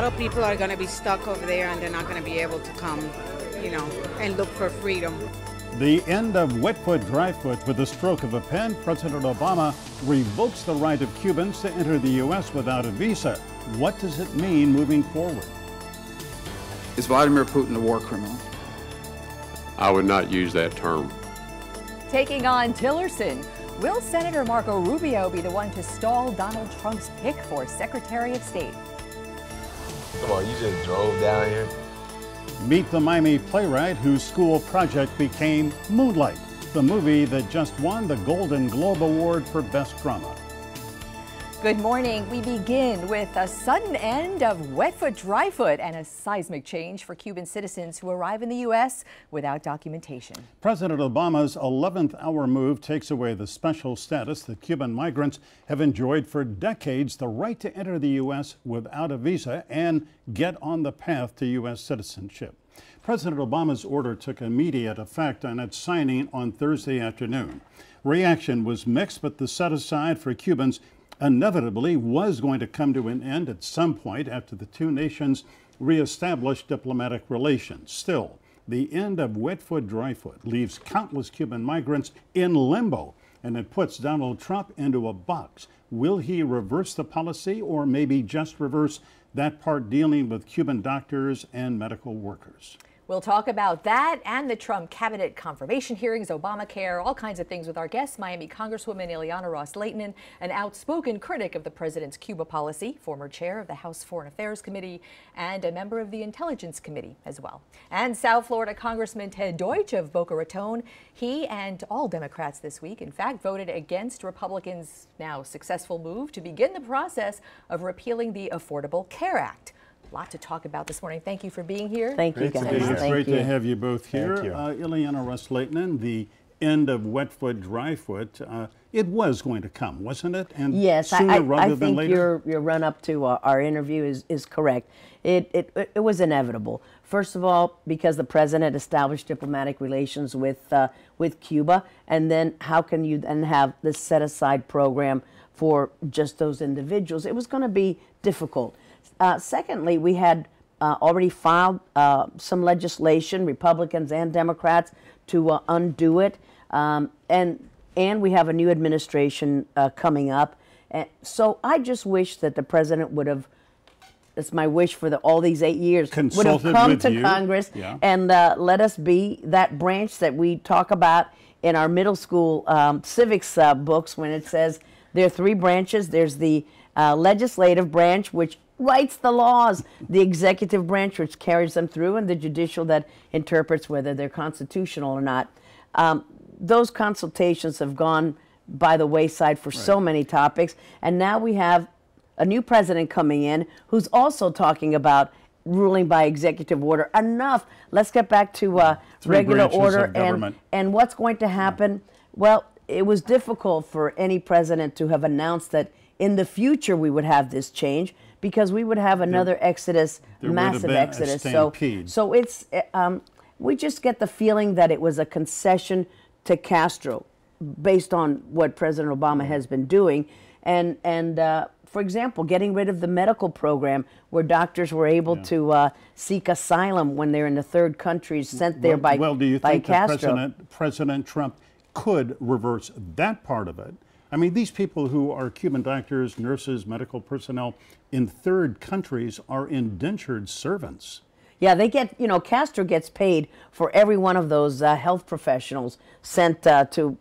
lot of people are going to be stuck over there and they're not going to be able to come, and look for freedom. The end of wet foot, dry foot. With the stroke of a pen, President Obama revokes the right of Cubans to enter the U.S. without a visa. What does it mean moving forward? Is Vladimir Putin a war criminal? I would not use that term. Taking on Tillerson, will Senator Marco Rubio be the one to stall Donald Trump's pick for Secretary of State? Come on, you just drove down here. Meet the Miami playwright whose school project became Moonlight, the movie that just won the Golden Globe Award for Best Drama. Good morning. We begin with a sudden end of wet foot, dry foot, and a seismic change for Cuban citizens who arrive in the U.S. without documentation. President Obama's 11th hour move takes away the special status that Cuban migrants have enjoyed for decades, the right to enter the U.S. without a visa and get on the path to U.S. citizenship. President Obama's order took immediate effect on its signing on Thursday afternoon. Reaction was mixed, but the set-aside for Cubans inevitably was going to come to an end at some point after the two nations reestablished diplomatic relations. Still, the end of wet foot, dry foot leaves countless Cuban migrants in limbo, and it puts Donald Trump into a box. Will he reverse the policy, or maybe just reverse that part dealing with Cuban doctors and medical workers? We'll talk about that and the Trump cabinet confirmation hearings, Obamacare, all kinds of things with our guest, Miami Congresswoman Ileana Ros-Lehtinen, an outspoken critic of the president's Cuba policy, former chair of the House Foreign Affairs Committee, and a member of the Intelligence Committee as well. And South Florida Congressman Ted Deutsch of Boca Raton, he and all Democrats this week, in fact, voted against Republicans' now successful move to begin the process of repealing the Affordable Care Act. A lot to talk about this morning. Thank you for being here. Thank you, guys. It's great to have you both here. Thank you. Ileana Ros-Lehtinen, the end of wet foot, dry foot, it was going to come, wasn't it? And yes, sooner rather I than think later? your run up to our interview is correct. It was inevitable. First of all, because the president established diplomatic relations with Cuba, and then how can you then have this set-aside program for just those individuals? It was going to be difficult. Secondly, we had already filed some legislation, Republicans and Democrats, to undo it, and we have a new administration coming up. And so I just wish that the president would have, it's my wish for all these 8 years, would have come to Congress and let us be that branch that we talk about in our middle school civics books when it says there are three branches. There's the legislative branch, which writes the laws, the executive branch, which carries them through, and the judicial that interprets whether they're constitutional or not. Those consultations have gone by the wayside for so many topics, and now we have a new president coming in who's also talking about ruling by executive order. Enough. Let's get back to regular order and what's going to happen. Well, it was difficult for any president to have announced that in the future we would have this change, because we would have another exodus, massive exodus. So it's we just get the feeling that it was a concession to Castro, based on what President Obama has been doing, and for example, getting rid of the medical program where doctors were able to seek asylum when they're in the third countries sent there by Castro. Well, do you think that President Trump could reverse that part of it? I mean, these people who are Cuban doctors, nurses, medical personnel in third countries are indentured servants. Yeah, they get, Castro gets paid for every one of those health professionals sent to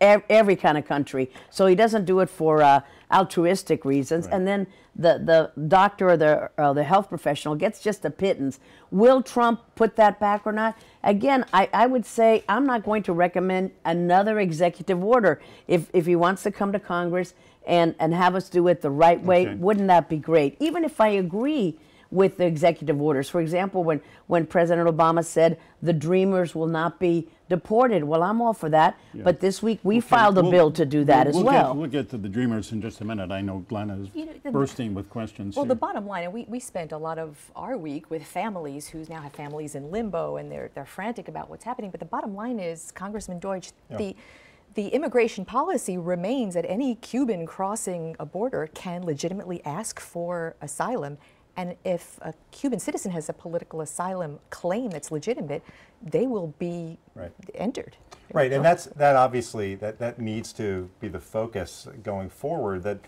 every kind of country. So he doesn't do it for altruistic reasons. And then the doctor or the health professional gets just a pittance. Will Trump put that back or not? Again, I would say I'm not going to recommend another executive order. If he wants to come to Congress and have us do it the right way, wouldn't that be great? Even if I agree with the executive orders. For example, when President Obama said the Dreamers will not be deported, well, I'm all for that. But this week we filed a bill to do that as well. We'll get to the Dreamers in just a minute. I know Glenn is bursting with questions. Well, the bottom line, and we spent a lot of our week with families who now have families in limbo, and they're frantic about what's happening. But the bottom line is, Congressman Deutsch, the immigration policy remains that any Cuban crossing a border can legitimately ask for asylum And if a Cuban citizen has a political asylum claim that's legitimate, they will be entered. Right, and that obviously that needs to be the focus going forward. That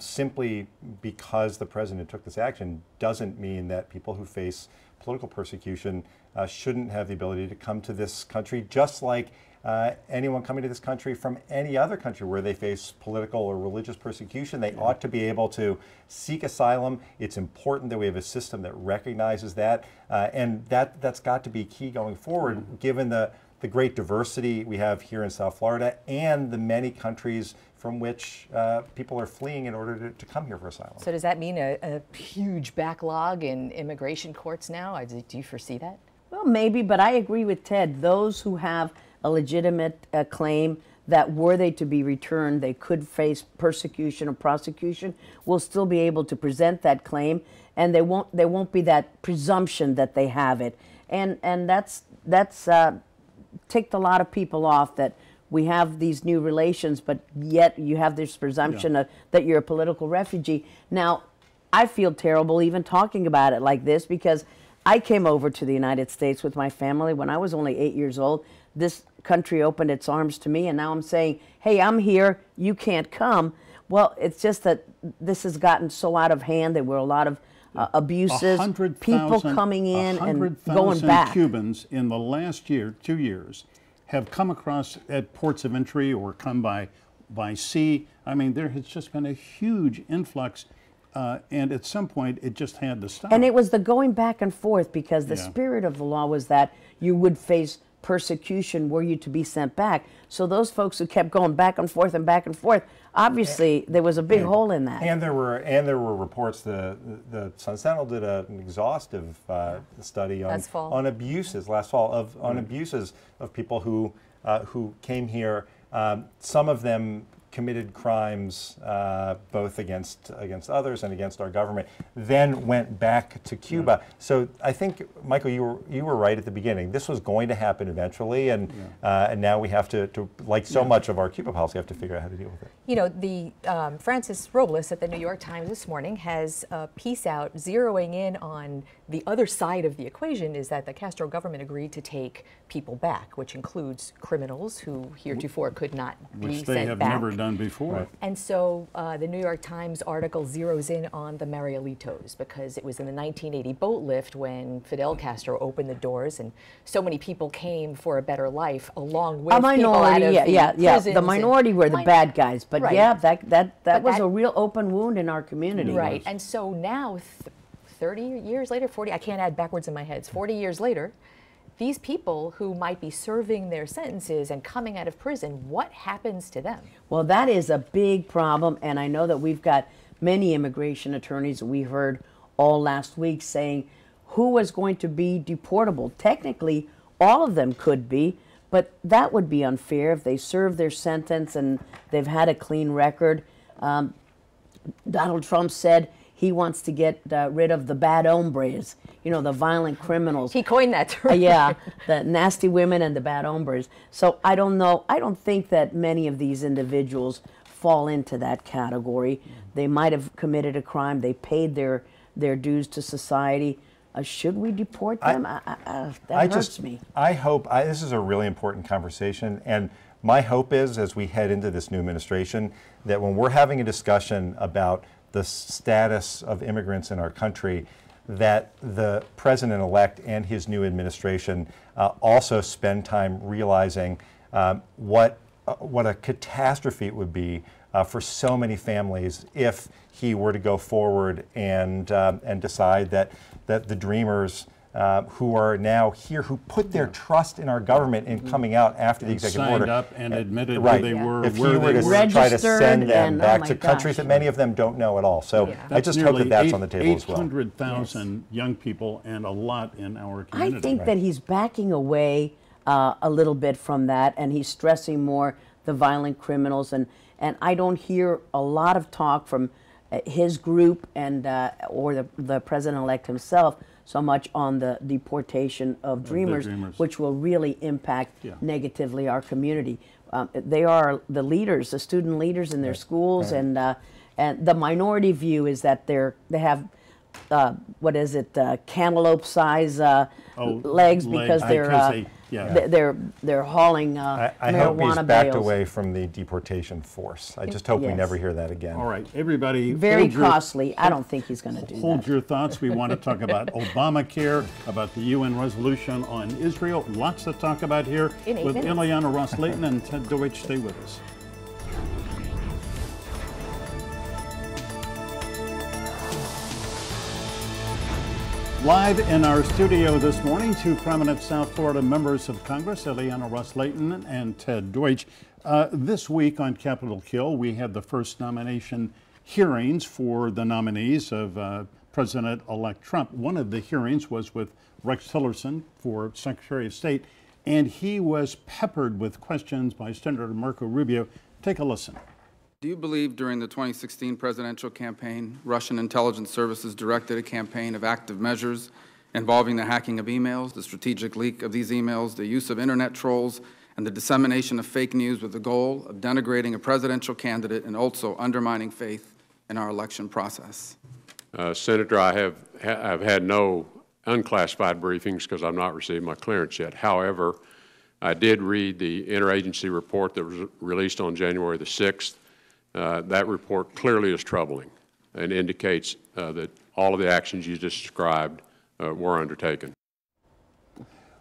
simply because the president took this action doesn't mean that people who face political persecution shouldn't have the ability to come to this country, just like anyone coming to this country from any other country where they face political or religious persecution. They ought to be able to seek asylum. It's important that we have a system that recognizes that, and that's got to be key going forward, given the great diversity we have here in South Florida and the many countries from which people are fleeing in order to come here for asylum. So does that mean a huge backlog in immigration courts now? Do you foresee that? Well, maybe, but I agree with Ted. Those who have a legitimate claim that were they to be returned, they could face persecution or prosecution, will still be able to present that claim, and there won't be that presumption that they have it, and that's ticked a lot of people off, that we have these new relations, but yet you have this presumption that you're a political refugee. Now, I feel terrible even talking about it like this, because I came over to the United States with my family when I was only 8 years old. This country opened its arms to me, and now I'm saying, hey, I'm here, you can't come. Well, it's just that this has gotten so out of hand. There were a lot of abuses, people coming in and going back. 100,000 Cubans in the last 2 years have come across at ports of entry or come by sea. I mean, there has just been a huge influx, and at some point it just had to stop. And it was the going back and forth, because the spirit of the law was that you would face persecution were you to be sent back. So those folks who kept going back and forth, obviously there was a big hole in that. And there were reports. The Sun Sentinel did an exhaustive study on abuses last fall on abuses of people who came here. Some of them committed crimes both against others and against our government, then went back to Cuba. So I think, Michael, you were right at the beginning. This was going to happen eventually, and now we have to like so much of our Cuba policy, have to figure out how to deal with it. You know, the Francis Robles at the New York Times this morning has a piece out zeroing in on the other side of the equation, is that the Castro government agreed to take people back, which includes criminals who heretofore could not be sent back. Which they have never done before. Right. And so the New York Times article zeroes in on the Marielitos, because it was in the 1980 boat lift when Fidel Castro opened the doors, and so many people came for a better life, along with a minority, people out of the prisons. The minority were the bad guys, but that was that a real open wound in our community. Right, and so now, 30 years later, 40, I can't add backwards in my head, 40 years later, these people who might be serving their sentences and coming out of prison, what happens to them? Well, that is a big problem, and I know that we've got many immigration attorneys we heard all last week saying who was going to be deportable. Technically, all of them could be, but that would be unfair if they serve their sentence and they've had a clean record. Donald Trump said he wants to get rid of the bad hombres, you know, the violent criminals. He coined that term. Yeah, the nasty women and the bad hombres. So I don't know. I don't think that many of these individuals fall into that category. They might have committed a crime. They paid their dues to society. Should we deport them? That hurts me. I hope, this is a really important conversation, and my hope is, as we head into this new administration, that when we're having a discussion about the status of immigrants in our country, that the president-elect and his new administration also spend time realizing what a catastrophe it would be for so many families if he were to go forward and decide that the Dreamers who are now here, who put their trust in our government in coming out after the executive order, signed up and admitted who right. they were, if where he were they to were. try to send them back to gosh. countries that many of them don't know at all. So I just hope that that's on the table as well. 800,000 young people, and a lot in our community. I think that he's backing away a little bit from that, and he's stressing more the violent criminals, and I don't hear a lot of talk from his group and or the president-elect himself so much on the deportation of Dreamers, which will really impact negatively our community. They are the leaders, the student leaders in their schools, and the minority view is that they have what is it, cantaloupe size legs because they're hauling I marijuana hope he's backed bales. away from the deportation force. I just hope we Yes. never hear that again. All right, everybody. Very hold your- costly. I don't think he's going to do Hold that. your thoughts. We want to talk about Obamacare, about the UN resolution on Israel. Lots to talk about here In 8 with minutes. Ileana Ros-Lehtinen and Ted Deutsch. Stay with us. Live in our studio this morning, two prominent South Florida members of Congress, Ileana Ros-Lehtinen and Ted Deutsch. This week on Capitol Hill, we had the first nomination hearings for the nominees of President-elect Trump. One of the hearings was with Rex Tillerson for Secretary of State, and he was peppered with questions by Senator Marco Rubio. Take a listen. Do you believe during the 2016 presidential campaign, Russian intelligence services directed a campaign of active measures involving the hacking of emails, the strategic leak of these emails, the use of internet trolls, and the dissemination of fake news with the goal of denigrating a presidential candidate and also undermining faith in our election process? Senator, I've had no unclassified briefings because I've not received my clearance yet. However, I did read the interagency report that was released on January the 6th. That report clearly is troubling and indicates that all of the actions you just described were undertaken.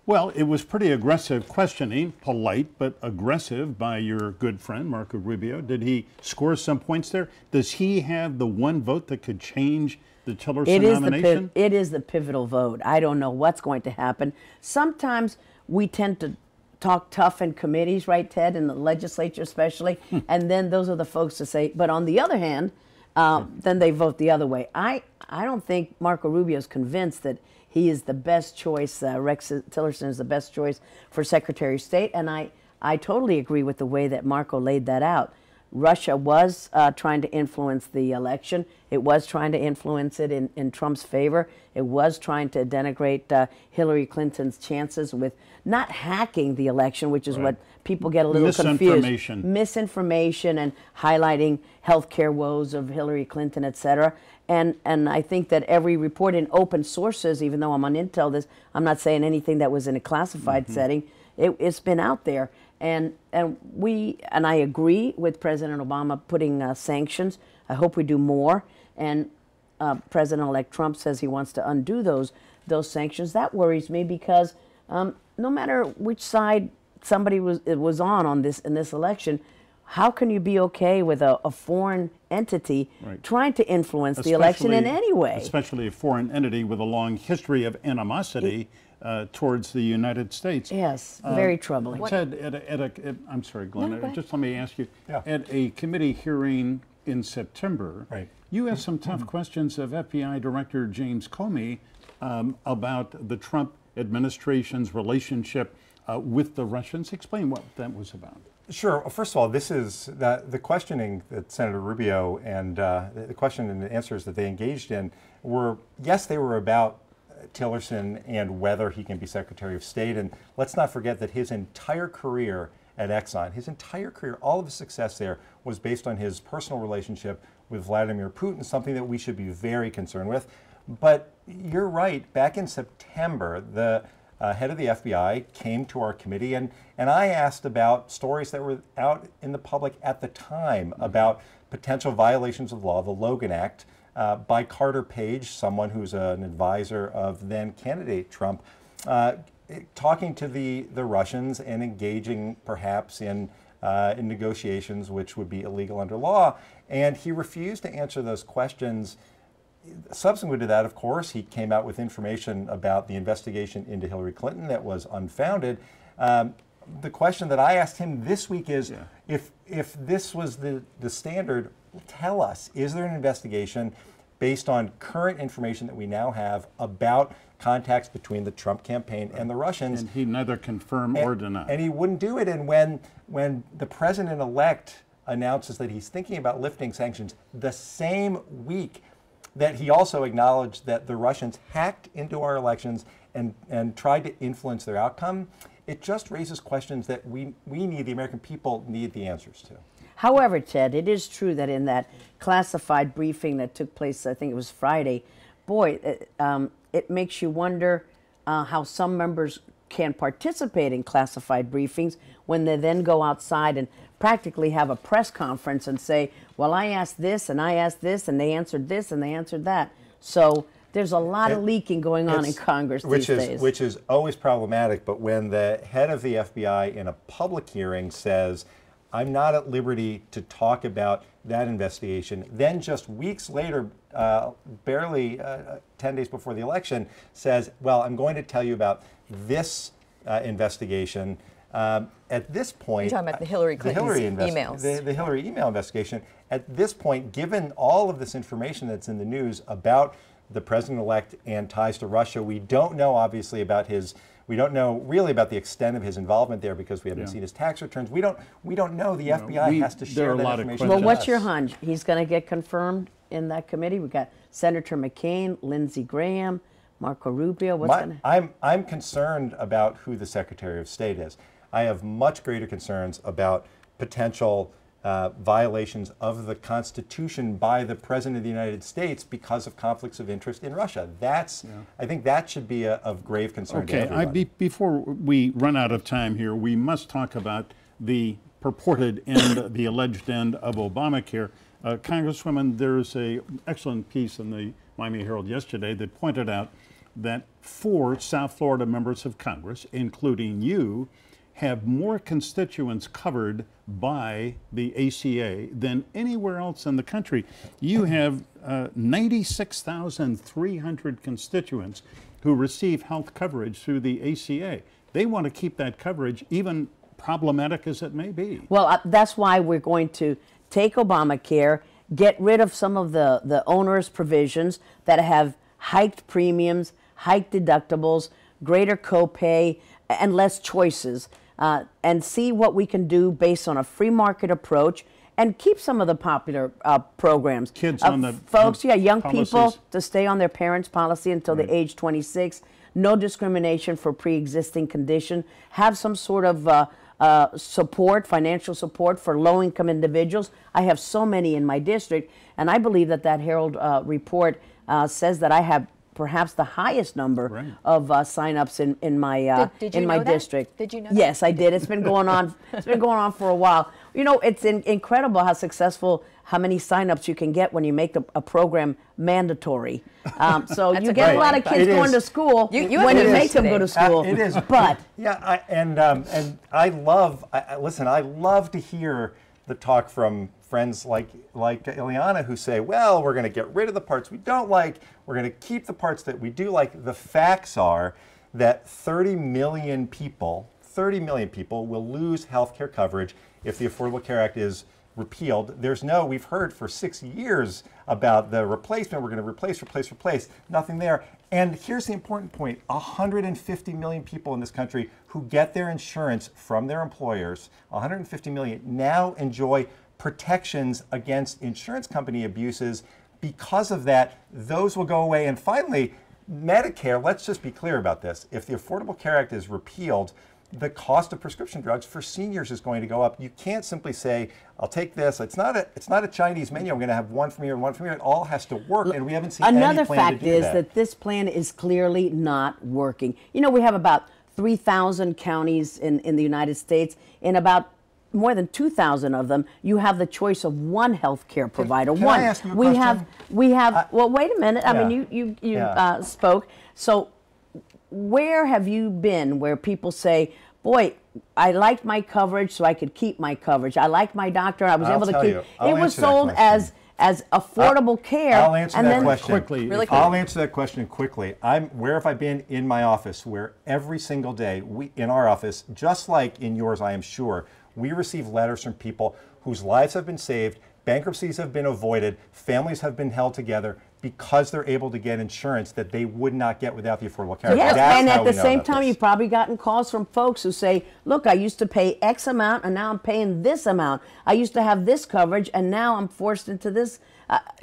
Well, it was pretty aggressive questioning, polite but aggressive by your good friend, Marco Rubio. Did he score some points there? Does he have the one vote that could change the Tillerson nomination? It is the pivotal vote. I don't know what's going to happen. Sometimes we tend to talk tough in committees, right, Ted, in the legislature especially, and then those are the folks to say, but on the other hand, then they vote the other way. I don't think Marco Rubio is convinced that he is the best choice, Rex Tillerson is the best choice for Secretary of State, and I totally agree with the way that Marco laid that out. Russia was trying to influence the election. It was trying to influence it in Trump's favor. It was trying to denigrate Hillary Clinton's chances with not hacking the election, which is what people get a little confused. Misinformation and highlighting healthcare woes of Hillary Clinton, et cetera. And I think that every report in open sources, even though I'm on Intel, I'm not saying anything that was in a classified setting. It's been out there. And I agree with President Obama putting sanctions. I hope we do more. And President-elect Trump says he wants to undo those sanctions. That worries me because no matter which side somebody was on this in this election, how can you be okay with a foreign entity trying to influence the election in any way? Especially a foreign entity with a long history of animosity towards the United States. Yes, very troubling. Ted, I'm sorry, Glenn, No, just let me ask you, at a committee hearing in September, you asked some tough questions of FBI Director James Comey about the Trump administration's relationship with the Russians. Explain what that was about. Sure. First of all, this is the questioning that Senator Rubio and the question and the answers that they engaged in were, yes, they were about Tillerson and whether he can be Secretary of State. And let's not forget that his entire career at Exxon, his entire career, all of his success there was based on his personal relationship with Vladimir Putin, something that we should be very concerned with. But you're right. Back in September, the head of the FBI came to our committee, and I asked about stories that were out in the public at the time about potential violations of law, the Logan Act, by Carter Page, someone who's an advisor of then candidate Trump, talking to the Russians and engaging perhaps in negotiations which would be illegal under law. And he refused to answer those questions. Subsequent to that, of course, he came out with information about the investigation into Hillary Clinton that was unfounded. The question that I asked him this week is, if this was the standard, tell us, is there an investigation based on current information that we now have about contacts between the Trump campaign and the Russians? And he neither confirmed or denied. And he wouldn't do it. And when the president-elect announces that he's thinking about lifting sanctions the same week that he also acknowledged that the Russians hacked into our elections and tried to influence their outcome, it just raises questions that we need, the American people need the answers to. However, Ted, it is true that in that classified briefing that took place, I think it was Friday, boy, it makes you wonder how some members can participate in classified briefings when they then go outside and practically have a press conference and say, well, I asked this and I asked this and they answered this and they answered that. So there's a lot of leaking going on in Congress these days. Which is always problematic, but when the head of the FBI in a public hearing says, I'm not at liberty to talk about that investigation, then just weeks later, barely 10 days before the election, says, well, I'm going to tell you about this investigation. At this point, you're talking about the Hillary Clinton's emails. The Hillary email investigation. At this point, given all of this information that's in the news about the president-elect and ties to Russia, we don't know obviously about we don't know really about the extent of his involvement there because we haven't seen his tax returns. We don't know. The FBI has to share that information. Well, what's your hunch? He's going to get confirmed in that committee? We've got Senator McCain, Lindsey Graham, Marco Rubio. I'm concerned about who the Secretary of State is. I have much greater concerns about potential violations of the Constitution by the President of the United States because of conflicts of interest in Russia. I think that should be of grave concern to everyone. Before we run out of time here, we must talk about the purported end, the alleged end of Obamacare. Congresswoman, there's an excellent piece in the Miami Herald yesterday that pointed out that 4 South Florida members of Congress, including you, have more constituents covered by the ACA than anywhere else in the country. You have 96,300 constituents who receive health coverage through the ACA. They want to keep that coverage, even problematic as it may be. Well, that's why we're going to take Obamacare, get rid of some of the onerous provisions that have hiked premiums, hiked deductibles, greater copay, and less choices. And see what we can do based on a free market approach and keep some of the popular programs. Kids on the folks, young policies. people to stay on their parents' policy until the age 26. No discrimination for pre-existing condition. Have some sort of support, financial support for low-income individuals. I have so many in my district, and I believe that Herald report says that I have perhaps the highest number of sign-ups in my district. Did you know Yes, that? I did. It's been going on. It's been going on for a while. You know, it's incredible how many sign-ups you can get when you make a program mandatory. So you get a lot of kids going to school when you make them go to school. It is, but and I love. Listen, I love to hear the talk from friends like Ileana who say, well, we're going to get rid of the parts we don't like. We're going to keep the parts that we do like. The facts are that 30 million people will lose health care coverage if the Affordable Care Act is repealed. We've heard for 6 years about the replacement. We're going to replace, nothing there. And here's the important point. 150 million people in this country who get their insurance from their employers, 150 million, now enjoy protections against insurance company abuses. Because of that, those will go away. And finally, Medicare, let's just be clear about this. If the Affordable Care Act is repealed, the cost of prescription drugs for seniors is going to go up. You can't simply say, I'll take this. It's not a Chinese menu. I'm going to have one from here and one from here. It all has to work, and we haven't seen any plan to do that. Another fact is that this plan is clearly not working. You know, we have about 3,000 counties in the United States. In about more than 2,000 of them, you have the choice of one health care provider. Can I ask you a question? We have. Well, wait a minute. I mean, you spoke. So, where have you been where people say, "Boy, I liked my coverage, so I could keep my coverage. I liked my doctor, I was able to keep." It was sold as affordable care. I'll answer that question quickly. Really quickly. I'll answer that question quickly. Where have I been in my office? Where every single day in our office, just like in yours, I am sure, we receive letters from people whose lives have been saved, bankruptcies have been avoided, families have been held together because they're able to get insurance that they would not get without the Affordable Care Act. Yes, That's and how at we the know same about time, this. you've probably gotten calls from folks who say, look, I used to pay X amount, and now I'm paying this amount. I used to have this coverage, and now I'm forced into this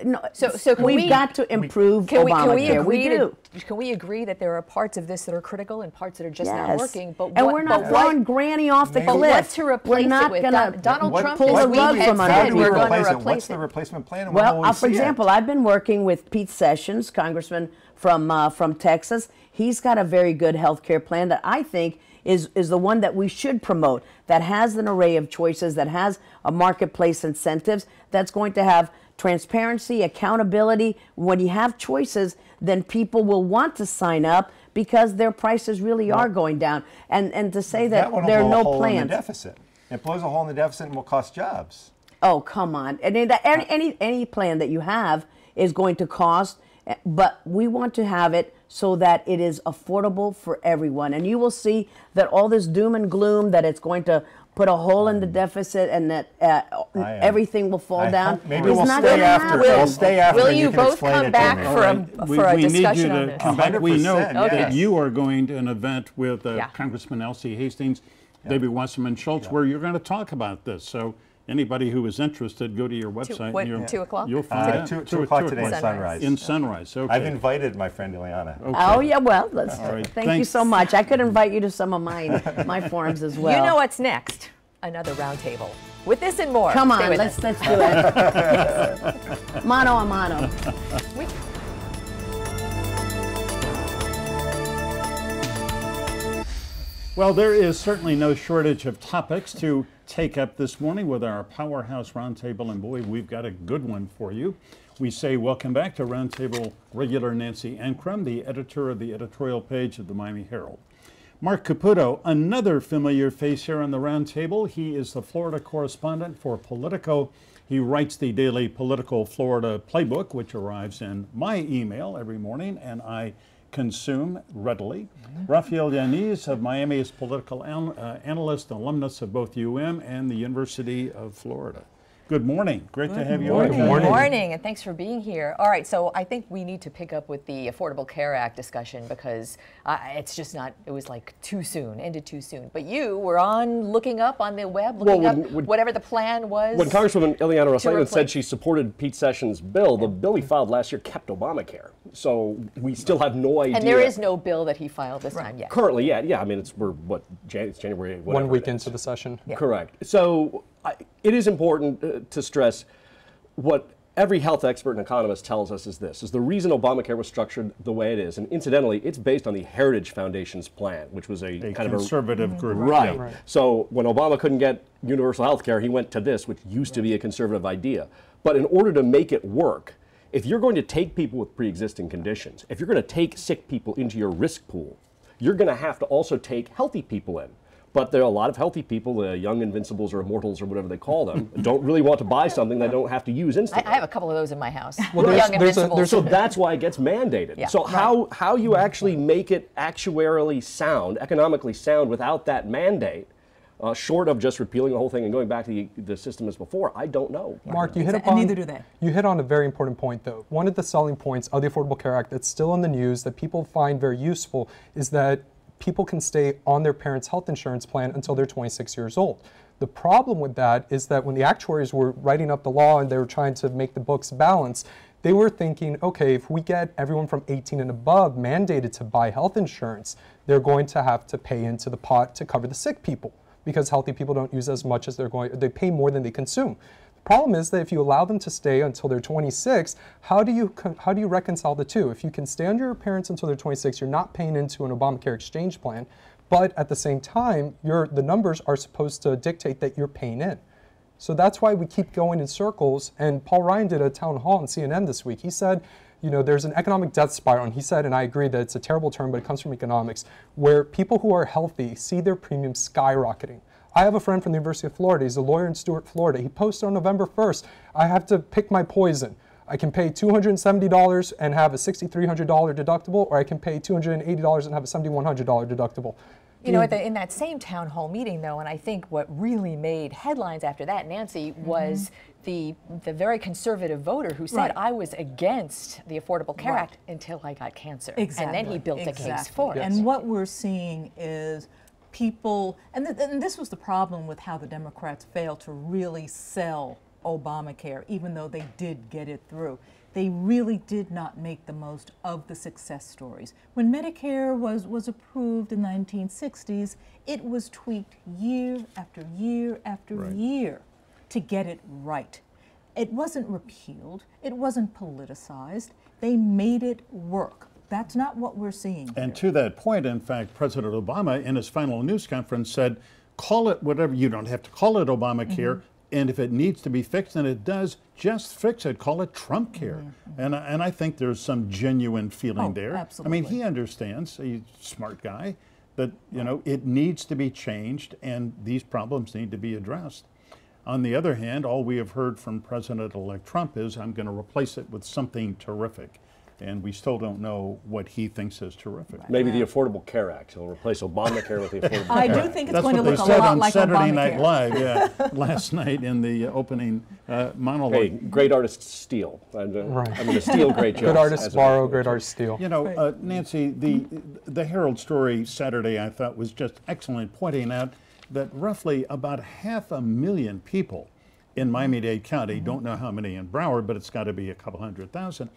No, So can we've got to improve Obamacare. We do. Can we agree that there are parts of this that are critical and parts that are just not Yes. working? But and what, we're not but throwing what, Granny off the but cliff. what to replace we're not it with? gonna Donald What- Trump pull this the week rug had from under said How do we we're going replace to it? replace What's the it. replacement plan? And when will Well, we for see it? example, I've been working with Pete Sessions, Congressman from Texas. He's got a very good health care plan that I think is the one that we should promote, that has an array of choices, that has a marketplace incentives, that's going to have transparency, accountability. When you have choices, then people will want to sign up because their prices really are going down. And to say that one will there are blow a no hole in plans. the deficit. It blows a hole in the deficit and will cost jobs. Oh, come on. And any plan that you have is going to cost, but we want to have it so that it is affordable for everyone. And you will see that all this doom and gloom, that it's going to put a hole in the deficit and that everything will fall down. Maybe is we'll not stay gonna after. happen. We'll stay after. Will and you can both explain come it to back me. for a we need you discussion on to this? come back. We know 100%, that yes. you are going to an event with Yeah. Congressman Elsie Hastings, David Wasserman Schultz, where you're going to talk about this. So anybody who is interested, go to your website. what, and 2 o'clock? You'll find out. 2 o'clock today in Sunrise. Sunrise. In Sunrise. Okay. I've invited my friend Ileana. Oh, yeah, well, right. thank you Thanks. so much. I could invite you to some of my forums as well. You know what's next? Another roundtable. With this and more. Come Stay on, with let's us. do it. Mano a mano. Well, there is certainly no shortage of topics to take up this morning with our Powerhouse Roundtable, and boy, we've got a good one for you. We say welcome back to Roundtable regular Nancy Ankrum, the editor of the editorial page of the Miami Herald. Mark Caputo, another familiar face here on the Roundtable. He is the Florida correspondent for Politico. He writes the daily Political Florida Playbook, which arrives in my email every morning, and I consume readily. Rafael Yaniz of Miami is political analyst, alumnus of both UM and the University of Florida. Good morning. Great to have you on. Good morning, and thanks for being here. All right, so I think we need to pick up with the Affordable Care Act discussion because it's just not, it was like too soon, ended too soon. But you were looking up on the web, looking up whatever the plan was. When Congresswoman Ileana Ros-Lehtinen replace- said she supported Pete Sessions' bill, the bill he filed last year kept Obamacare. So we still have no idea. And there is no bill that he filed this time yet. Currently, yeah. I mean, it's January. 1 week into the session. Yeah. Correct. So it is important to stress what every health expert and economist tells us is this, is the reason Obamacare was structured the way it is. And incidentally, it's based on the Heritage Foundation's plan, which was a kind of conservative group. Right. Yeah. So when Obama couldn't get universal health care, he went to this, which used to be a conservative idea. But in order to make it work, if you're going to take people with pre-existing conditions, if you're going to take sick people into your risk pool, you're going to have to also take healthy people in. But there are a lot of healthy people, the young invincibles or immortals or whatever they call them, don't really want to buy something they don't have to use instantly. I have a couple of those in my house. Well, Young Invincibles. So that's why it gets mandated. Yeah. So how you actually make it actuarially sound, economically sound without that mandate, short of just repealing the whole thing and going back to the system as before, I don't know. Mark, you neither do they. You hit on a very important point, though. One of the selling points of the Affordable Care Act that's still in the news that people find very useful is that people can stay on their parents' health insurance plan until they're 26 years old. The problem with that is that when the actuaries were writing up the law and they were trying to make the books balance, they were thinking, okay, if we get everyone from 18 and above mandated to buy health insurance, they're going to have to pay into the pot to cover the sick people because healthy people don't use as much as they pay more than they consume. The problem is that if you allow them to stay until they're 26, how do you reconcile the two? If you can stay under your parents until they're 26, you're not paying into an Obamacare exchange plan, but at the same time, the numbers are supposed to dictate that you're paying in. So that's why we keep going in circles. And Paul Ryan did a town hall on CNN this week. He said, you know, there's an economic death spiral, and he said, and I agree that it's a terrible term, but it comes from economics, where people who are healthy see their premiums skyrocketing. I have a friend from the University of Florida. He's a lawyer in Stuart, Florida. He posted on November 1st, I have to pick my poison. I can pay $270 and have a $6,300 deductible, or I can pay $280 and have a $7,100 deductible. You know, in that same town hall meeting, though, and I think what really made headlines after that, Nancy, was the very conservative voter who said, I was against the Affordable Care Act until I got cancer. Exactly. And then he built a case for it. And what we're seeing is people, and this was the problem with how the Democrats failed to really sell Obamacare, even though they did get it through. They really did not make the most of the success stories. When Medicare was approved in the 1960s, it was tweaked year after year after year to get it right. It wasn't repealed, it wasn't politicized, they made it work. That's not what we're seeing And here. to that point, in fact, President Obama in his final news conference said, call it whatever, you don't have to call it Obamacare, and if it needs to be fixed, and it does, just fix it, call it Trump care. And I think there's some genuine feeling there. Absolutely. I mean, he understands, he's a smart guy, that you know it needs to be changed and these problems need to be addressed. On the other hand, all we have heard from President-elect Trump is, I'm going to replace it with something terrific. And we still don't know what he thinks is terrific. Maybe the Affordable Care Act. He'll replace Obamacare with the Affordable Care Act. I do think it's That's going to what look they a said lot on like Saturday Night Obamacare. Live, yeah, last night in the opening monologue. Hey, great artists steal. I'm going to steal great jokes. Good artists as a- borrow, great artists steal. You know, Nancy, the Herald story Saturday I thought was just excellent, pointing out that roughly about 500,000 people in Miami-Dade County, don't know how many in Broward, but it's got to be a couple 100,000,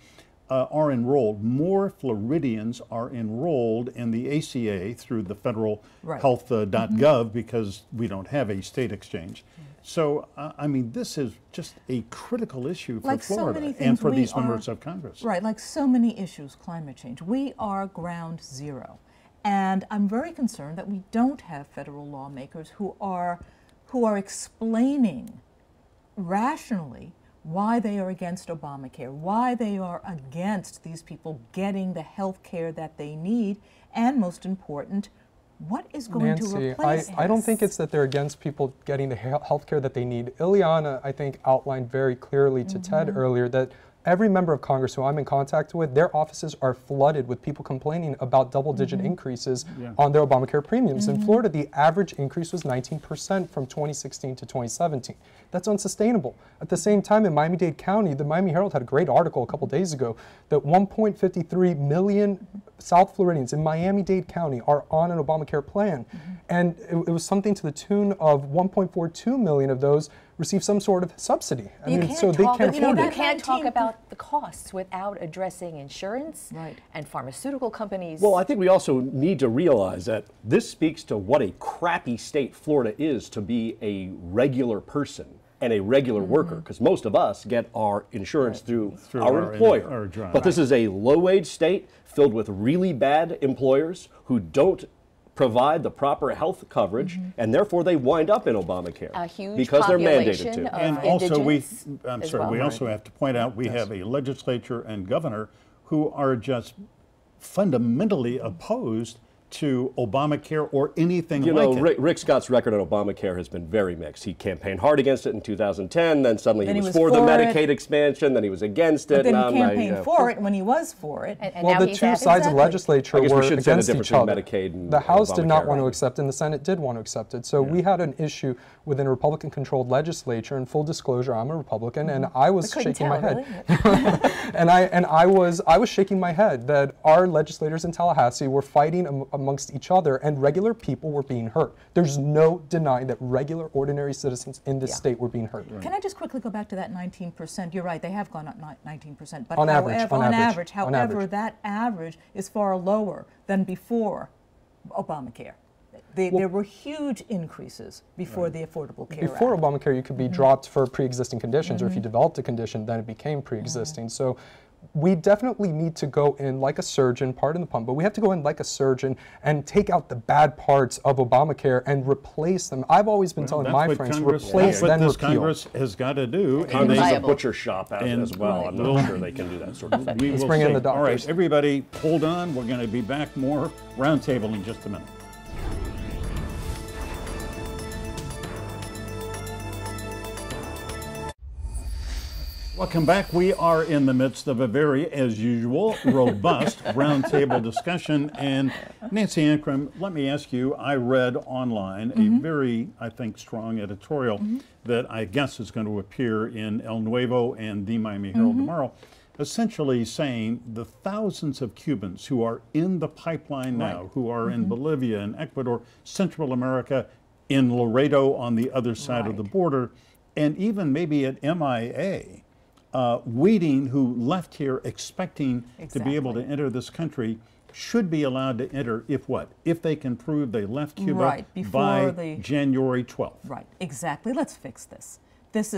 are enrolled. More Floridians are enrolled in the ACA through the federal health.gov because we don't have a state exchange. So, I mean, this is just a critical issue for Like so Florida many and things, for we these are- members of Congress. Right, like so many issues, climate change. We are ground zero. And I'm very concerned that we don't have federal lawmakers who are explaining rationally why they are against Obamacare, why they are against these people getting the health care that they need, and most important, what is going to Nancy, replace I don't this? think it's that they're against people getting the health care that they need. Ileana, I think, outlined very clearly to Ted earlier that every member of Congress who I'm in contact with, their offices are flooded with people complaining about double-digit increases on their Obamacare premiums. In Florida, the average increase was 19% from 2016 to 2017. That's unsustainable. At the same time, in Miami-Dade County, the Miami Herald had a great article a couple days ago that 1.53 million South Floridians in Miami-Dade County are on an Obamacare plan. And it was something to the tune of 1.42 million of those receive some sort of subsidy. I mean, so they can't afford You it. can't talk about the costs without addressing insurance and pharmaceutical companies. Well, I think we also need to realize that this speaks to what a crappy state Florida is to be a regular person and a regular worker, because most of us get our insurance through our employer. our job. But this is a low-wage state filled with really bad employers who don't provide the proper health coverage, and therefore they wind up in Obamacare A huge because they're mandated population to. of And also, indigents I'm as sorry, well. we also have to point out we have a legislature and governor who are just fundamentally opposed to Obamacare or anything You like know, it. Rick Scott's record on Obamacare has been very mixed. He campaigned hard against it in 2010, then suddenly Then he was for the it. Medicaid expansion, then he was against it. But then and he I'm campaigned for it when he was for it. And Well, now the he's two at- sides of the legislature I guess we were should say the against difference each other. between Medicaid and The House did not Obamacare. want to accept it, and the Senate did want to accept it. So we had an issue within a Republican-controlled legislature. And full disclosure, I'm a Republican, and I was couldn't shaking my tell, head. and I was shaking my head that our legislators in Tallahassee were fighting amongst each other, and regular people were being hurt. There's no denying that regular, ordinary citizens in this state were being hurt. Can I just quickly go back to that 19%? You're right, they have gone up 19%. But On average, however, that average is far lower than before Obamacare. There were huge increases before the Affordable Care Before Act. Obamacare, you could be dropped for pre-existing conditions, or if you developed a condition, then it became pre-existing. So we definitely need to go in like a surgeon, pardon the pun, but we have to go in like a surgeon and take out the bad parts of Obamacare and replace them. I've always been telling That's my what friends, Congress, replace that's what then this repeal. Congress has got to do. Congress is a Reliable. butcher shop out And as well. I'm we'll- not sure they can do that sort of thing. We will bring in see. the All right, doctors. everybody, hold on. We're going to be back more roundtable in just a minute. Welcome back. We are in the midst of a very, as usual, robust roundtable discussion. And Nancy Ankrum, let me ask you, I read online a very, I think, strong editorial that I guess is going to appear in El Nuevo and the Miami Herald tomorrow, essentially saying the thousands of Cubans who are in the pipeline now, who are in Bolivia and Ecuador, Central America, in Laredo on the other side of the border, and even maybe at MIA, Weeding, who left here expecting to be able to enter this country, should be allowed to enter if what? If they can prove they left Cuba by January 12th. Right, exactly. Let's fix this. This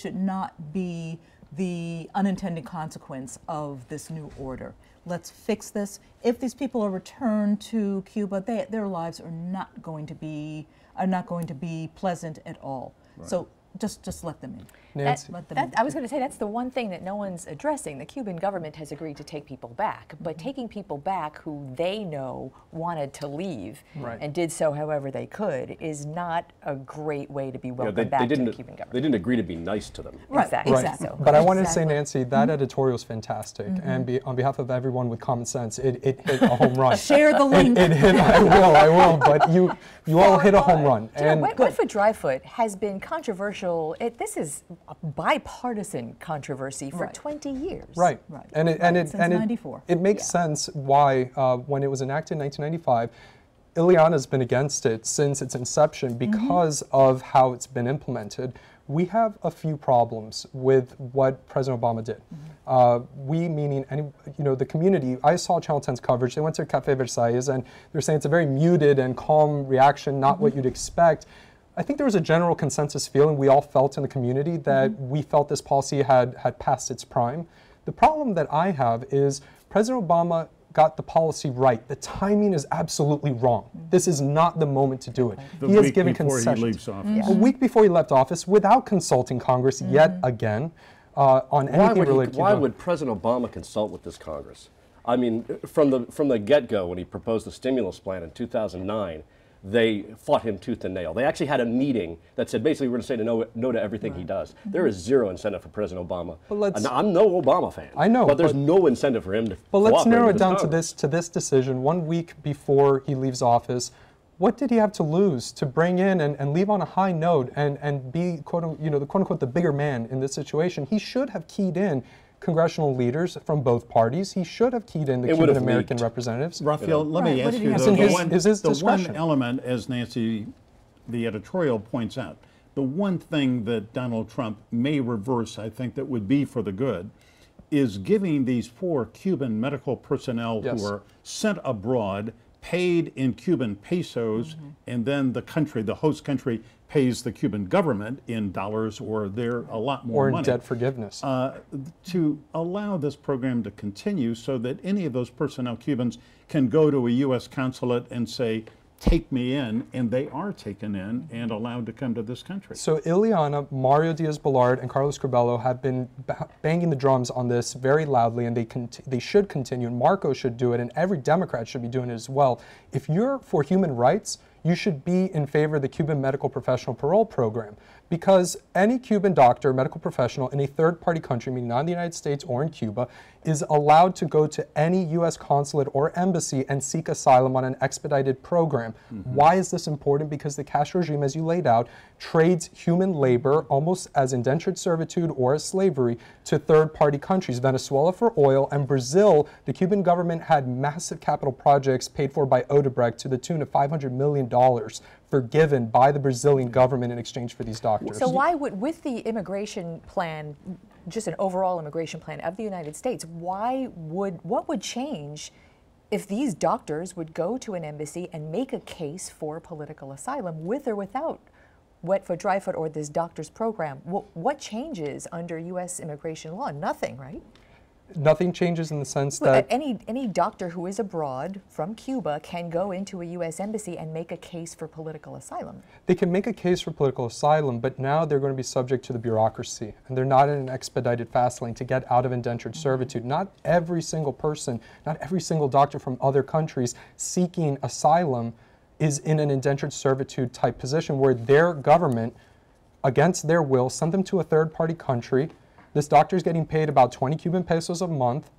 should not be the unintended consequence of this new order. Let's fix this. If these people are returned to Cuba, their lives are not going to be pleasant at all. Right. So just let them in. Nancy. I was going to say that's the one thing that no one's addressing. The Cuban government has agreed to take people back, but taking people back who they know wanted to leave and did so however they could is not a great way to be welcomed back to the Cuban government. They didn't agree to be nice to them. Right. Exactly. But I wanted to say, Nancy, that editorial is fantastic, and on behalf of everyone with common sense, it hit a home run. Share the link. It hit. I will. But you all hit a home run. And Wet Foot Dry Foot has been controversial. This is a bipartisan controversy for 20 years. Right. And since 94. It makes sense why, when it was enacted in 1995, Ileana's been against it since its inception because of how it's been implemented. We have a few problems with what President Obama did. We, meaning the community. I saw Channel 10's coverage. They went to Café Versailles, and they're saying it's a very muted and calm reaction, not what you'd expect. I think there was a general consensus feeling we all felt in the community that we felt this policy had passed its prime. The problem that I have is President Obama got the policy right. The timing is absolutely wrong. This is not the moment to do it. He has given concessions. He leaves office. A week before he left office, without consulting Congress yet again on anything related to Why would President Obama consult with this Congress? I mean, from the get-go, when he proposed the stimulus plan in 2009, they fought him tooth and nail. They actually had a meeting that said, basically, we're going to say no to everything he does. There is zero incentive for President Obama. I'm no Obama fan. I know. But there's no incentive for him to But let's narrow it down Congress. to this decision. 1 week before he leaves office, what did he have to lose to bring in and leave on a high note and be, quote unquote, the bigger man in this situation? He should have keyed in congressional leaders from both parties. He should have keyed in the Cuban American representatives. Raphael, let me ask you, the one element, as Nancy, the editorial points out, the one thing that Donald Trump may reverse, I think, that would be for the good, is giving these poor Cuban medical personnel who are sent abroad, paid in Cuban pesos, and then the host country, pays the Cuban government in dollars, or they're a lot more money. Or in debt forgiveness. To allow this program to continue so that any of those personnel Cubans can go to a U.S. consulate and say, take me in, and they are taken in and allowed to come to this country. So Ileana, Mario Diaz-Balart, and Carlos Curbelo have been banging the drums on this very loudly, and they should continue, and Marco should do it, and every Democrat should be doing it as well. If you're for human rights, you should be in favor of the Cuban Medical Professional Parole Program, because any Cuban doctor, medical professional in a third-party country, meaning not in the United States or in Cuba, is allowed to go to any U.S. consulate or embassy and seek asylum on an expedited program. Why is this important? Because the Castro regime, as you laid out, trades human labor almost as indentured servitude or as slavery to third-party countries. Venezuela for oil, and Brazil, the Cuban government had massive capital projects paid for by Odebrecht to the tune of $500 million forgiven by the Brazilian government in exchange for these doctors. So why would, with the immigration plan, just an overall immigration plan of the United States, what would change if these doctors would go to an embassy and make a case for political asylum with or without Wet Foot, Dry Foot, or this doctor's program? What changes under U.S. immigration law? Nothing, right? Nothing changes in the sense that any doctor who is abroad from Cuba can go into a U.S. embassy and make a case for political asylum. They can make a case for political asylum, but now they're going to be subject to the bureaucracy, and they're not in an expedited fast lane to get out of indentured servitude. Not every single person, not every single doctor from other countries seeking asylum is in an indentured servitude type position where their government, against their will, sent them to a third-party country. This doctor is getting paid about 20 Cuban pesos a month.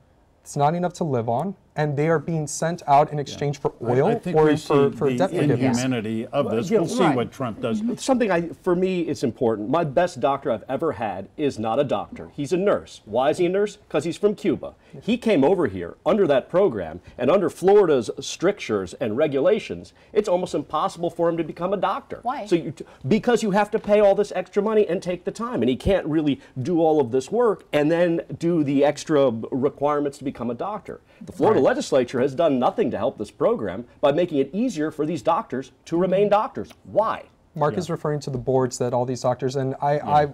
It's not enough to live on, and they are being sent out in exchange for I oil think or we see for the debt forgiveness. inhumanity of this. Yeah, We'll see right. what Trump does. Something for me, it's important. My best doctor I've ever had is not a doctor. He's a nurse. Why is he a nurse? Because he's from Cuba. He came over here under that program, and under Florida's strictures and regulations, it's almost impossible for him to become a doctor. Why? So because you have to pay all this extra money and take the time, and he can't really do all of this work and then do the extra requirements to become a doctor. The Florida legislature has done nothing to help this program by making it easier for these doctors to remain doctors. Why? Mark is referring to the boards that all these doctors, and I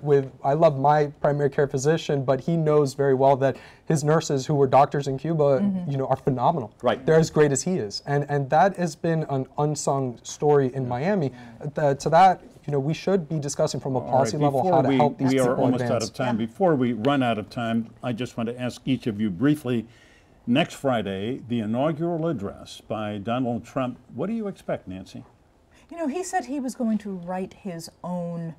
love my primary care physician, but he knows very well that his nurses who were doctors in Cuba, you know, are phenomenal. Right. They're as great as he is, and that has been an unsung story in Miami. To that, you know, we should be discussing from a policy level how to help these we people are almost advance. out of time. Before we run out of time, I just want to ask each of you briefly. Next Friday, the inaugural address by Donald Trump. What do you expect, Nancy? You know, he said he was going to write his own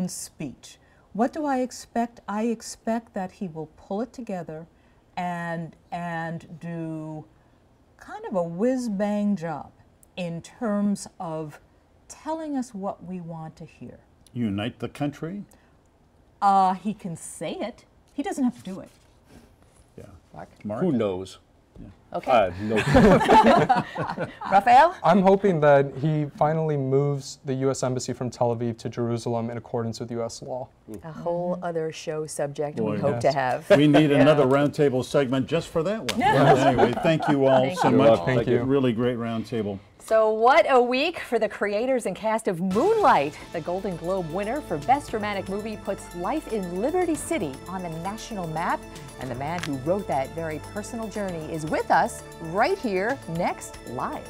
speech. What do I expect? I expect that he will pull it together and do kind of a whiz-bang job in terms of telling us what we want to hear. Unite the country? He can say it. He doesn't have to do it. Yeah. Mark? Who knows? Okay. No. Raphael? I'm hoping that he finally moves the U.S. Embassy from Tel Aviv to Jerusalem in accordance with U.S. law. A whole other show subject Boy, we hope to have. We need another roundtable segment just for that one. Anyway, thank you all Thank so you much. all. Thank you. Really great roundtable. So what a week for the creators and cast of Moonlight. The Golden Globe winner for Best Dramatic Movie puts life in Liberty City on the national map. And the man who wrote that very personal journey is with us right here next live.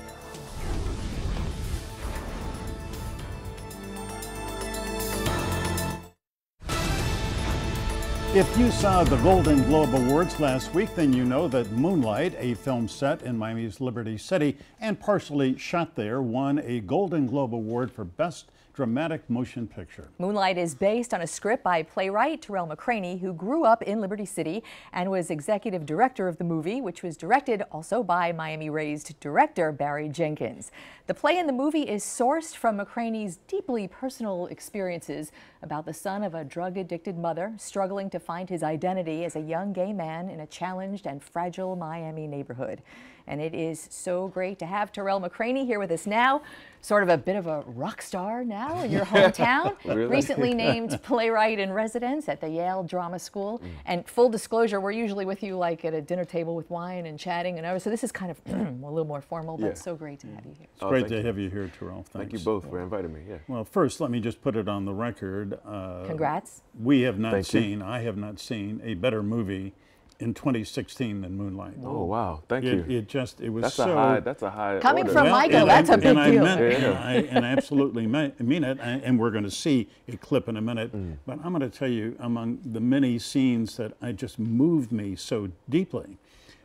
If you saw the Golden Globe Awards last week, then you know that Moonlight, a film set in Miami's Liberty City and partially shot there, won a Golden Globe Award for Best Dramatic Motion Picture. Moonlight is based on a script by playwright Terrell McCraney, who grew up in Liberty City and was executive director of the movie, which was directed also by Miami-raised director Barry Jenkins. The play and the movie is sourced from McCraney's deeply personal experiences about the son of a drug-addicted mother struggling to find his identity as a young gay man in a challenged and fragile Miami neighborhood. And it is so great to have Terrell McCraney here with us now, sort of a bit of a rock star now in your hometown. Really? Recently named playwright in residence at the Yale Drama School. And full disclosure, we're usually with you like at a dinner table with wine and chatting and so this is kind of a little more formal, but so great to have you here. It's great to have you here, Terrell. Thanks. Thank you both for inviting me. Yeah. Well, first, let me just put it on the record. Congrats. We have not Thank you. seen, I have not seen a better movie in 2016 than Moonlight. Oh wow, thank you. It was That's so. a high. That's a high. Coming order. from Michael, that's a big deal. And I absolutely mean it, and we're going to see a clip in a minute. But I'm going to tell you, among the many scenes that I just moved me so deeply,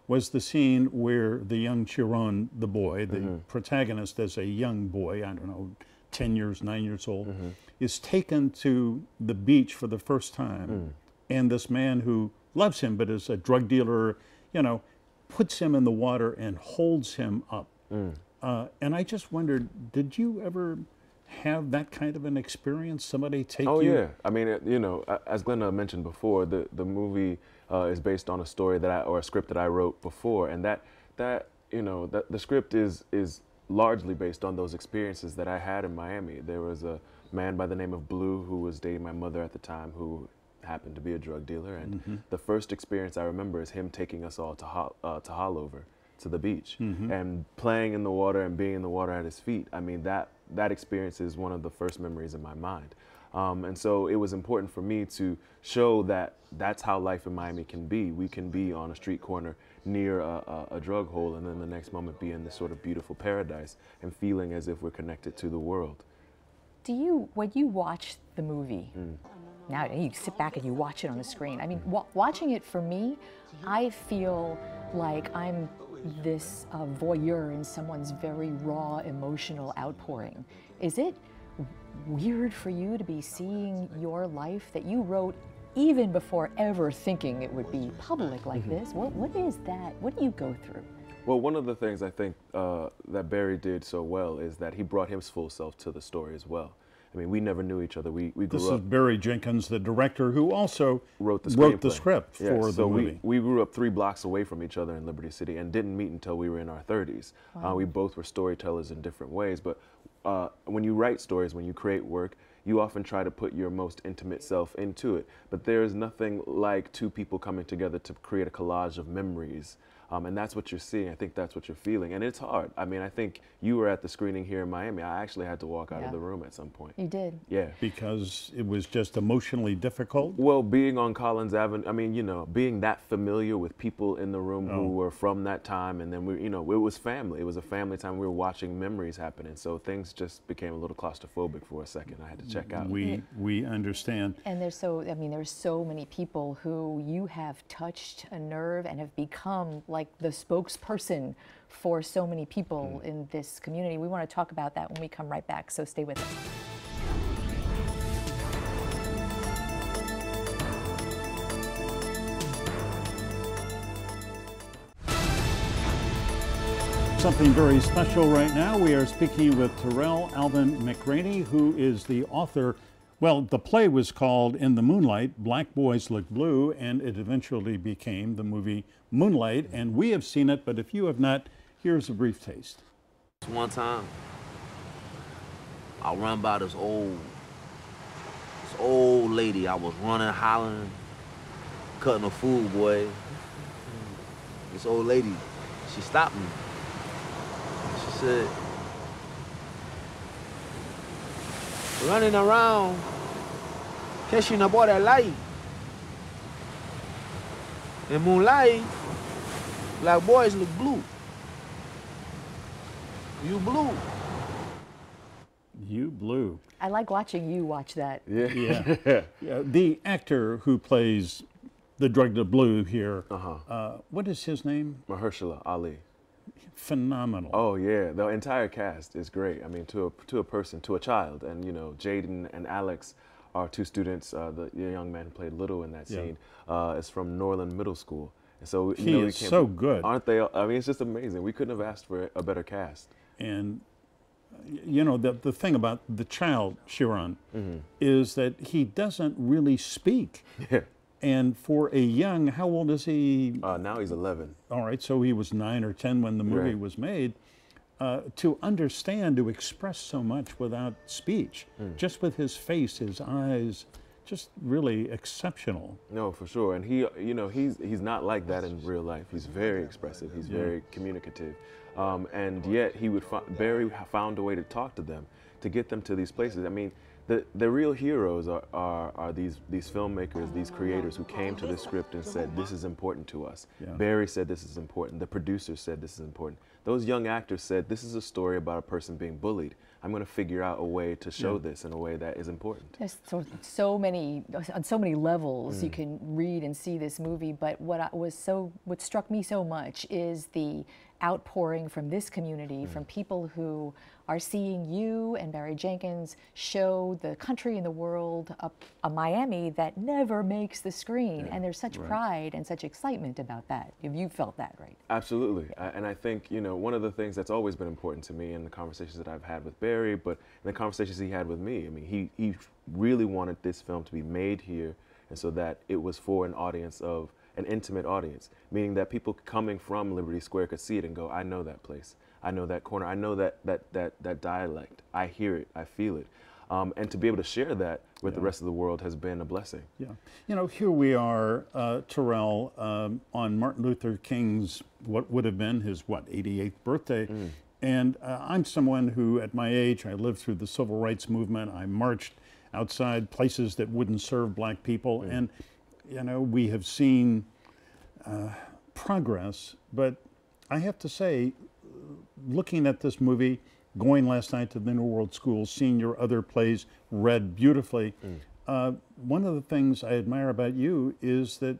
was the scene where the young Chiron, the boy, the protagonist as a young boy, I don't know, 10 years, 9 years old, is taken to the beach for the first time. And this man who loves him but is a drug dealer, you know, puts him in the water and holds him up. And I just wondered, did you ever have that kind of an experience? Somebody take you? Oh yeah. I mean, you know, as Glenda mentioned before, the movie is based on a story or a script that I wrote before, and that you know, the script is largely based on those experiences that I had in Miami. There was a man by the name of Blue who was dating my mother at the time, who happened to be a drug dealer, and the first experience I remember is him taking us all to Hollover, to the beach, and playing in the water and being in the water at his feet. I mean, that experience is one of the first memories in my mind. And so it was important for me to show that that's how life in Miami can be. We can be on a street corner near a drug hole, and then the next moment be in this sort of beautiful paradise and feeling as if we're connected to the world. When you watch the movie, now you sit back and you watch it on the screen. I mean, watching it for me, I feel like I'm this voyeur in someone's very raw emotional outpouring. Is it weird for you to be seeing your life that you wrote even before ever thinking it would be public like this. What is that? What do you go through? Well, one of the things I think that Barry did so well is that he brought his full self to the story as well. I mean, we never knew each other. We grew up. This is Barry Jenkins, the director, who also wrote the script for the movie. We grew up 3 blocks away from each other in Liberty City and didn't meet until we were in our 30s. Wow. We both were storytellers in different ways, but when you write stories, when you create work, you often try to put your most intimate self into it. But there is nothing like 2 people coming together to create a collage of memories. And that's what you're seeing. I think that's what you're feeling. And it's hard. I mean, I think you were at the screening here in Miami. I actually had to walk out of the room at some point. You did? Yeah. Because it was just emotionally difficult? Well, being on Collins Avenue, I mean, you know, being that familiar with people in the room who were from that time, and then we, you know, it was family. It was a family time. We were watching memories happen, and so things just became a little claustrophobic for a second. I had to check out. We understand. And there's so many people who you have touched a nerve and have become like the spokesperson for so many people in this community. We want to talk about that when we come right back, so stay with us. Something very special right now. We are speaking with Tarell Alvin McRaney, who is the author. Well, the play was called In the Moonlight, Black Boys Look Blue, and it eventually became the movie Moonlight. And we have seen it, but if you have not, here's a brief taste. One time, I run by this old lady. I was running, hollering, cutting a fool, boy. This old lady, she stopped me. She said, running around, catching aboard that light. In moonlight, black boys look blue. You blue. You blue. I like watching you watch that. Yeah. The actor who plays the drug to blue here, what is his name? Mahershala Ali. Phenomenal. Oh yeah, the entire cast is great. I mean, to a person, to a child, and you know, Jaden and Alex are 2 students. The young man who played Little in that scene is from Norland Middle School, and so he is so good, aren't they? I mean, it's just amazing. We couldn't have asked for a better cast. And you know, the thing about the child Chiron is that he doesn't really speak. Yeah. And for a young, how old is he? Now he's 11. All right, so he was 9 or 10 when the movie was made. To understand, to express so much without speech, just with his face, his eyes, just really exceptional. No, for sure. And he, you know, he's not like that in real life. He's very expressive. He's very communicative. And yet Barry found a way to talk to them, to get them to these places. I mean, the real heroes are these filmmakers, these creators who came to this script and said, this is important to us. Yeah. Barry said this is important. The producers said this is important. Those young actors said, this is a story about a person being bullied. I'm going to figure out a way to show this in a way that is important. There's so many, on so many levels you can read and see this movie, but what struck me so much is the outpouring from this community, from people who are seeing you and Barry Jenkins show the country and the world a Miami that never makes the screen. And there's such pride and such excitement about that. You felt that, right? Absolutely. And I think, you know, one of the things that's always been important to me in the conversations that I've had with Barry, but in the conversations he had with me, I mean, he really wanted this film to be made here, and so that it was for an audience of an intimate audience, meaning that people coming from Liberty Square could see it and go, I know that place. I know that corner. I know that dialect. I hear it. I feel it. And to be able to share that with the rest of the world has been a blessing. Yeah. You know, here we are, Tarell, on Martin Luther King's, what would have been his, 88th birthday. And I'm someone who, at my age, I lived through the civil rights movement. I marched outside places that wouldn't serve black people. And, you know, we have seen progress, but I have to say, looking at this movie, going last night to the New World School, seeing your other plays read beautifully, one of the things I admire about you is that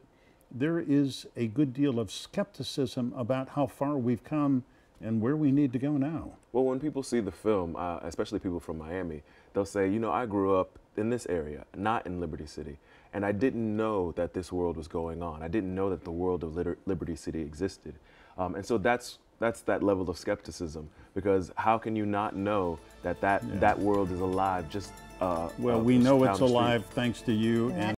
there is a good deal of skepticism about how far we've come and where we need to go now. Well, when people see the film, especially people from Miami, they'll say, you know, I grew up in this area, not in Liberty City, and I didn't know that this world was going on. I didn't know that the world of Liberty City existed. And so that's that level of skepticism, because how can you not know that that world is alive just well, we know it's alive thanks to you. And